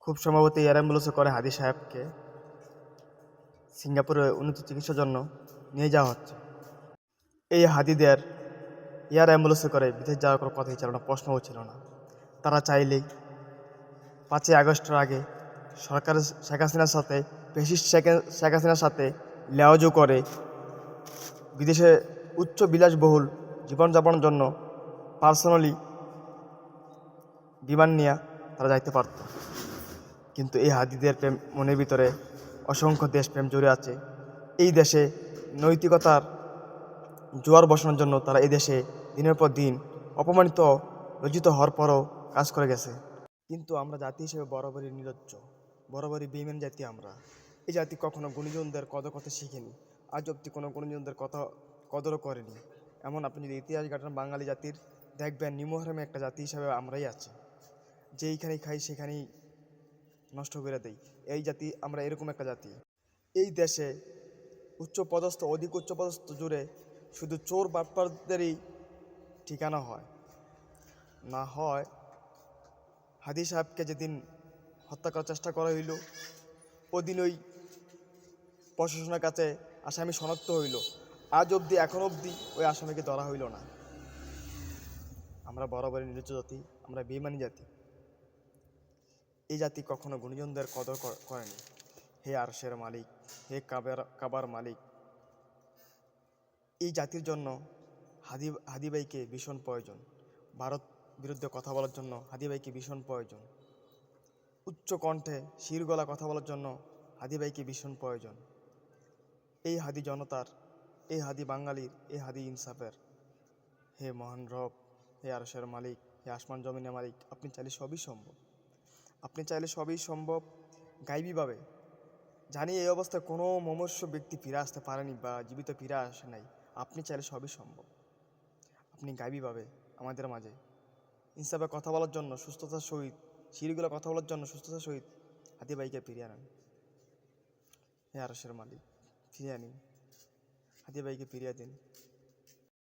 খুব সম্ভবত এয়ার অ্যাম্বুলেন্সে করে হাদি সাহেবকে সিঙ্গাপুরে উন্নত চিকিৎসার জন্য নিয়ে যাওয়া হচ্ছে। এই হাদিদের এয়ার অ্যাম্বুলেন্সে করে বিদেশ যাওয়ার কোনো কথাই ছিল না, প্রশ্নও ছিল না। তারা চাইলেই 5ই আগস্টের আগে সরকার শেখ হাসিনার সাথে ফ্যাসিস্ট শেখ হাসিনার সাথে লেওয়াজু করে বিদেশে উচ্চ বিলাসবহুল জীবনযাপনের জন্য পার্সোনালি বিমান নিয়ে তারা যাইতে পারত। কিন্তু এই হাদিদের প্রেম মনের ভিতরে অসংখ্য দেশপ্রেম জড়ে আছে। এই দেশে নৈতিকতার জোয়ার বসানোর জন্য তারা এই দেশে দিনের পর দিন অপমানিত লজ্জিত হওয়ার পরও কাজ করে গেছে। কিন্তু আমরা জাতি হিসেবে বরাবরই নির্লজ্জ, বরাবরই বেইমান জাতি আমরা। এই জাতি কখনো গুণীজনদের কদর করতে শিখেনি, আজ অব্দি কোনো গুণীজনদের কথা কদরও করেনি। এমন আপনি যদি ইতিহাস ঘাটেন বাঙালি জাতির, দেখবেন নিমহরমে একটা জাতি হিসাবে আমরাই আছি, যেইখানেই খাই সেখানেই নষ্ট করে দেই। এই জাতি আমরা এরকম একটা জাতি। এই দেশে উচ্চপদস্থ অধিক উচ্চপদস্থ জুড়ে শুধু চোর বাটপারদেরই ঠিকানা হয়। না হয় হাদি সাহেবকে যেদিন হত্যা করার চেষ্টা করা হইল, ওদিন ওই প্রশাসনের কাছে আসামি শনাক্ত হইল, আজ অবধি এখন অবধি ওই আসামিকে ধরা হইল না। আমরা বরাবরই নির্লজ্জ জাতি, আমরা বেইমানি জাতি। এই জাতি কখনো গুণীজনদের কদর করেনি। হে আরশের মালিক, হে কাবার মালিক, এই জাতির জন্য হাদি ভাইকে ভীষণ প্রয়োজন। ভারত বিরুদ্ধে কথা বলার জন্য হাদি ভাইকে ভীষণ প্রয়োজন। উচ্চ কণ্ঠে শিরগলা কথা বলার জন্য হাদি ভাইকে ভীষণ প্রয়োজন। এই হাদি জনতার, এই হাদি বাঙালির, এই হাদি ইনসাফের। হে মহান রব, হে আরশের মালিক, হে আসমান জমিনের মালিক, আপনি চাইলে সবই সম্ভব। আপনি চাইলে সবই সম্ভব গাইবীভাবে। জানি এই অবস্থায় কোনো মমস্য ব্যক্তি ফিরে আসতে পারেনি বা জীবিত ফিরে আসে নাই। আপনি চাইলে সবই সম্ভব। আপনি গাইবীভাবে আমাদের মাঝে ইনসাফে কথা বলার জন্য সুস্থতার সহিত, সিঁড়িগুলো কথা বলার জন্য সুস্থতার সহিত হাদি ভাইকে ফিরিয়ে আনেন। হে আরশের মালিক, ফিরিয়ে আনিন, হাদি ভাইকে ফিরিয়ে দিন।